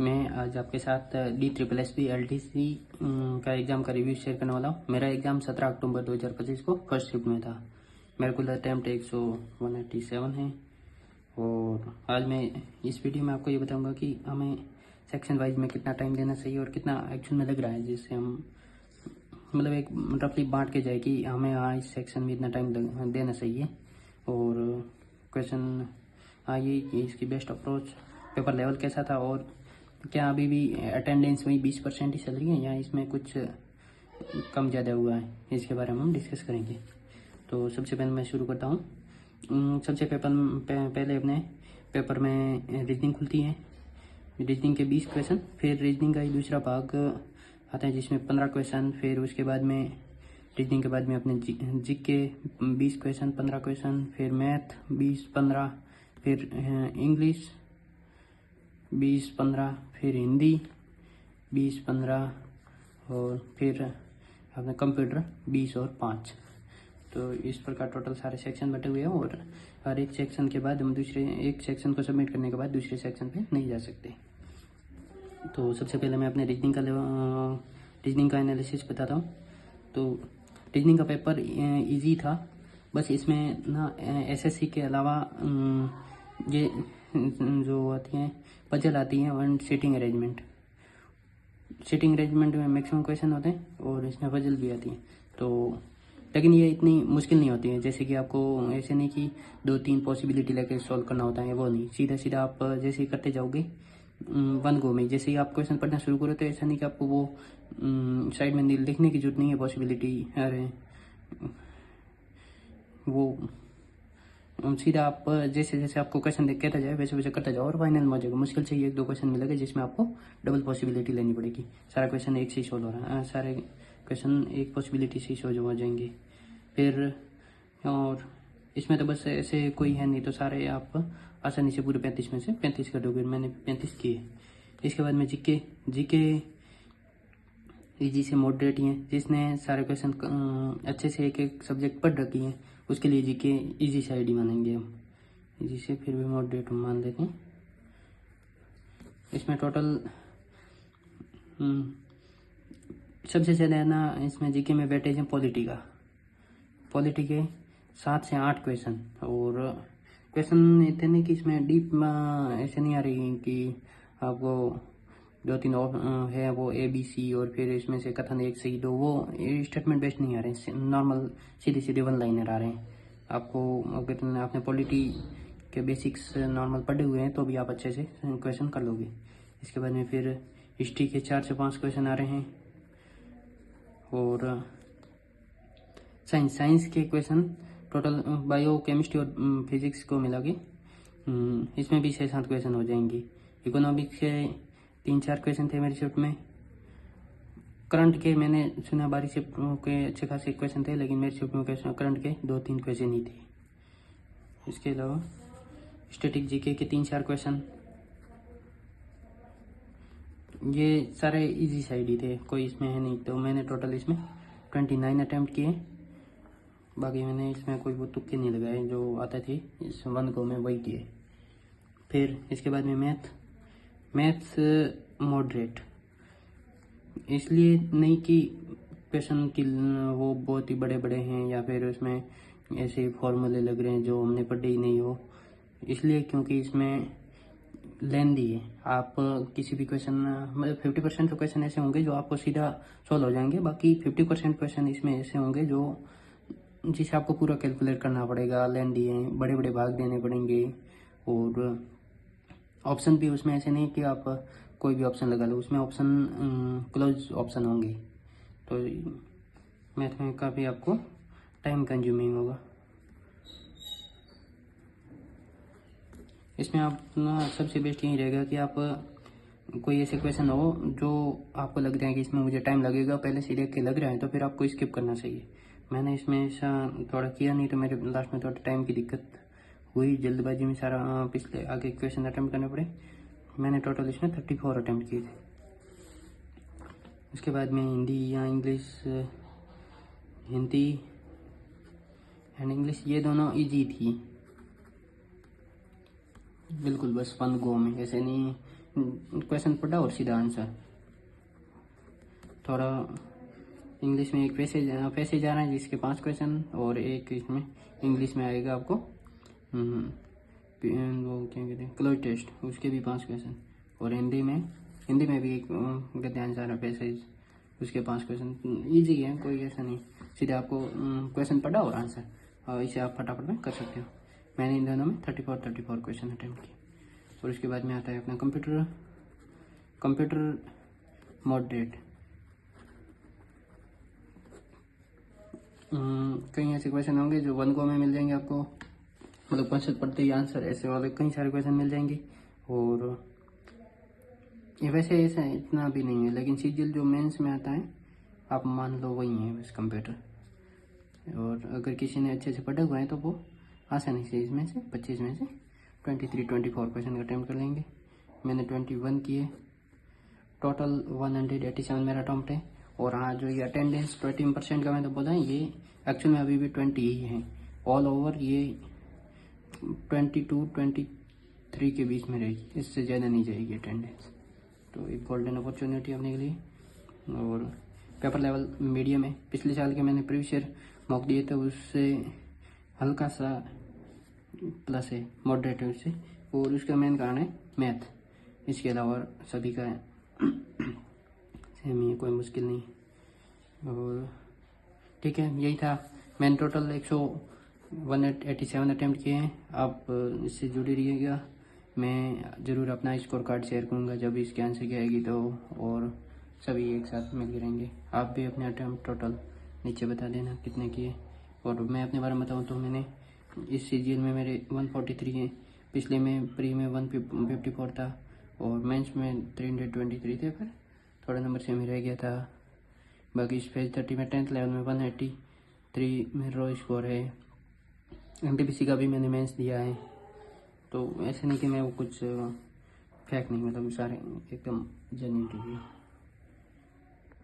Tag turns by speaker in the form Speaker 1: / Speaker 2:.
Speaker 1: मैं आज आपके साथ DSSB LTC का एग्ज़ाम का रिव्यू शेयर करने वाला हूँ। मेरा एग्ज़ाम 17 अक्टूबर 2025 को फर्स्ट शिफ्ट में था। मेरा कुल अटैम्प्ट 187 है। और आज मैं इस वीडियो में आपको ये बताऊंगा कि हमें सेक्शन वाइज में कितना टाइम देना चाहिए और कितना एक्चुअल में लग रहा है, जिससे हम मतलब एक रफली बांट के जाए कि हमें हाँ इस सेक्शन में इतना टाइम देना चाहिए। और क्वेश्चन आइए कि इसकी बेस्ट अप्रोच, पेपर लेवल कैसा था और क्या अभी भी अटेंडेंस वही 20% ही चल रही है या इसमें कुछ कम ज़्यादा हुआ है, इसके बारे में हम डिस्कस करेंगे। तो सबसे पहले मैं शुरू करता हूँ। सबसे पहले अपने पेपर में रीजनिंग खुलती है। रीजनिंग के 20 क्वेश्चन, फिर रीजनिंग का ही दूसरा भाग आता है जिसमें 15 क्वेश्चन, फिर उसके बाद में रीजनिंग के बाद में अपने जी के 20 क्वेश्चन 15 क्वेश्चन, फिर मैथ 20-15, फिर इंग्लिश 20-15, फिर हिंदी 20-15 और फिर अपने कंप्यूटर 20 और 5। तो इस प्रकार टोटल सारे सेक्शन बटे हुए हैं और हर एक सेक्शन के बाद हम दूसरे एक सेक्शन को सबमिट करने के बाद दूसरे सेक्शन पे नहीं जा सकते। तो सबसे पहले मैं अपने रीजनिंग का एनालिसिस बताता हूँ। तो रीजनिंग का पेपर इजी था, बस इसमें ना एसएससी के अलावा ये जो आती हैं पजल आती हैं और सीटिंग अरेंजमेंट में मैक्सिमम क्वेश्चन होते हैं और इसमें पजल भी आती हैं। तो लेकिन ये इतनी मुश्किल नहीं होती है, जैसे कि आपको ऐसे नहीं कि 2-3 पॉसिबिलिटी लेके सॉल्व करना होता है, वो नहीं। सीधा आप जैसे ही करते जाओगे वन गो में, जैसे ही आप क्वेश्चन पढ़ना शुरू करो तो ऐसा नहीं कि आपको वो साइड में लिखने की जरूरत नहीं है पॉसिबिलिटी, अरे वो सीधा आप जैसे जैसे आपको क्वेश्चन देख कहता जाए वैसे वैसे करता जाओ और फाइनल में हो जाएगा। मुश्किल से 1-2 क्वेश्चन मिलेगा जिसमें आपको डबल पॉसिबिलिटी लेनी पड़ेगी। सारा क्वेश्चन एक से ही सोल्व हो रहा है, सारे क्वेश्चन एक पॉसिबिलिटी से ही सोल्व हो जाएंगे। फिर और इसमें तो बस ऐसे कोई है नहीं, तो सारे आप आसानी से पूरे 35 में से 35 कर दोगे। मैंने 35 किए। इसके बाद में जीके इजी से मॉडरेट ही हैं, जिसने सारे क्वेश्चन अच्छे से एक एक सब्जेक्ट पढ़ रखी हैं उसके लिए जीके इजी साइड ही मानेंगे हम। इजी से फिर भी मॉडरेट हम मान लेते हैं। इसमें टोटल सबसे ज़्यादा ना इसमें जीके में वेटेज है पॉलिटी के 7 से 8 क्वेश्चन। और क्वेश्चन इतने नहीं कि इसमें डीप ऐसे नहीं आ रही कि आपको 2-3 है वो ABC और फिर इसमें से कथन 1 से 2, वो स्टेटमेंट बेस्ड नहीं आ रहे हैं, नॉर्मल सीधे वन लाइनर आ रहे हैं। आपको अगर आपने पॉलिटी के बेसिक्स नॉर्मल पढ़े हुए हैं तो भी आप अच्छे से क्वेश्चन कर लोगे। इसके बाद में फिर हिस्ट्री के 4 से 5 क्वेश्चन आ रहे हैं और साइंस के क्वेश्चन टोटल बायो केमिस्ट्री और फिजिक्स को मिला के इसमें भी 6-7 क्वेश्चन हो जाएंगे। इकोनॉमिक्स के 3-4 क्वेश्चन थे मेरे शिफ्ट में। करंट के मैंने सुना 12 शिफ्ट के अच्छे खासे क्वेश्चन थे, लेकिन मेरे शिफ्ट में क्वेश्चन करंट के 2-3 क्वेश्चन ही थे। इसके अलावा स्टैटिक जीके के 3-4 क्वेश्चन, ये सारे इजी साइड ही थे, कोई इसमें है नहीं। तो मैंने टोटल इसमें 29 अटैम्प्ट किए। बाकी मैंने इसमें कोई वो तुक्के नहीं लगाए, जो आते थे इस वन को मैं वही किए। फिर इसके बाद में मैथ्स मॉडरेट, इसलिए नहीं कि क्वेश्चन की वो बहुत ही बड़े बड़े हैं या फिर उसमें ऐसे फॉर्मूले लग रहे हैं जो हमने पढ़े ही नहीं हो, इसलिए क्योंकि इसमें लेंदी है। आप किसी भी क्वेश्चन मतलब 50% तो क्वेश्चन ऐसे होंगे जो आपको सीधा सॉल्व हो जाएंगे, बाकी 50% क्वेश्चन इसमें ऐसे होंगे जो जिसे आपको पूरा कैलकुलेट करना पड़ेगा, लेंदी है, बड़े बड़े भाग देने पड़ेंगे। और ऑप्शन भी उसमें ऐसे नहीं कि आप कोई भी ऑप्शन लगा लो, उसमें ऑप्शन क्लोज ऑप्शन होंगे। तो मैथ में काफ़ी आपको टाइम कंज्यूमिंग होगा। इसमें आप ना सबसे बेस्ट यही रहेगा कि आप कोई ऐसे क्वेश्चन हो जो आपको लग रहा है कि इसमें मुझे टाइम लगेगा, पहले से देख के लग रहा है, तो फिर आपको स्किप करना चाहिए। मैंने इसमें ऐसा थोड़ा किया नहीं, तो मेरे लास्ट में थोड़ा टाइम की दिक्कत हुई, जल्दबाजी में सारा पिछले आगे क्वेश्चन अटैम्प्ट करने पड़े। मैंने टोटल इसमें 34 अटैम्प्ट किए थे। उसके बाद में हिंदी एंड इंग्लिश ये दोनों इजी थी बिल्कुल, बस वन गो में, ऐसे नहीं क्वेश्चन पढ़ा और सीधा आंसर। थोड़ा इंग्लिश में एक पैसेज आ रहा है जिसके 5 क्वेश्चन, और एक इसमें इंग्लिश में आएगा आपको वो क्या कहते हैं क्लोज टेस्ट, उसके भी 5 क्वेश्चन, और हिंदी में भी एक गद्यांश आ रहा है पैसेज, उसके 5 क्वेश्चन। ईजी है, कोई ऐसा नहीं, सीधे आपको क्वेश्चन पढ़ा और आंसर, और इसे आप फटाफट में कर सकते हो। मैंने इन दोनों में 34 क्वेश्चन अटैम्प्ट किए। और उसके बाद में आता है अपना कंप्यूटर मॉडरेट। कई ऐसे क्वेश्चन होंगे जो 1 गो में मिल जाएंगे आपको, मतलब क्वेश्चन पढ़ते ही आंसर, ऐसे वाले कई सारे क्वेश्चन मिल जाएंगे। और ये वैसे ऐसा इतना भी नहीं है, लेकिन सीजीएल जो मेंस में आता है आप मान लो वही है बस कंप्यूटर। और अगर किसी ने अच्छे से पढ़ा हुआ है तो वो आसानी से इसमें से 25 में से 24 क्वेश्चन का अटैम्प्ट कर लेंगे। मैंने 21 किए, टोटल 187 मेरा अटैम्प्ट है। और हाँ, जो ये अटेंडेंस 20% का मैंने बोला है, ये एक्चुअल में अभी भी 20 ही है। ऑल ओवर ये 22-23 के बीच में रहेगी, इससे ज़्यादा नहीं जाएगी अटेंडेंस। तो एक गोल्डन अपॉर्चुनिटी अपने के लिए। और पेपर लेवल मीडियम है। पिछले साल के मैंने प्रीवियस ईयर मॉक दिए थे, उससे हल्का सा प्लस है, मॉडरेट है उससे। और उसका मेन कारण है मैथ, इसके अलावा सभी का सेम ही है, कोई मुश्किल नहीं। और ठीक है, यही था। मैंने टोटल 187 अटैम्प्ट किए हैं। आप इससे जुड़े रहिएगा, मैं ज़रूर अपना स्कोर कार्ड शेयर करूँगा जब इसके आंसर की आएगी तो, और सभी एक साथ मिल के रहेंगे। आप भी अपने अटैम्प्ट टोटल नीचे बता देना कितने किए। और मैं अपने बारे में बताऊँ तो मैंने इस सीजीएल में मेरे 143 हैं, पिछले में प्री में 154 था, और मेंस में 323 थे, पर थोड़ा नंबर से रह गया था। बाकी इस फेज 30 में 10th लेवल में 183 में रो स्कोर है। एनटीपीसी का भी मैंने मेंस दिया है, तो ऐसे नहीं कि मैं वो कुछ फेक नहीं, मतलब सारे एकदम जेन्युइन रिव्यू।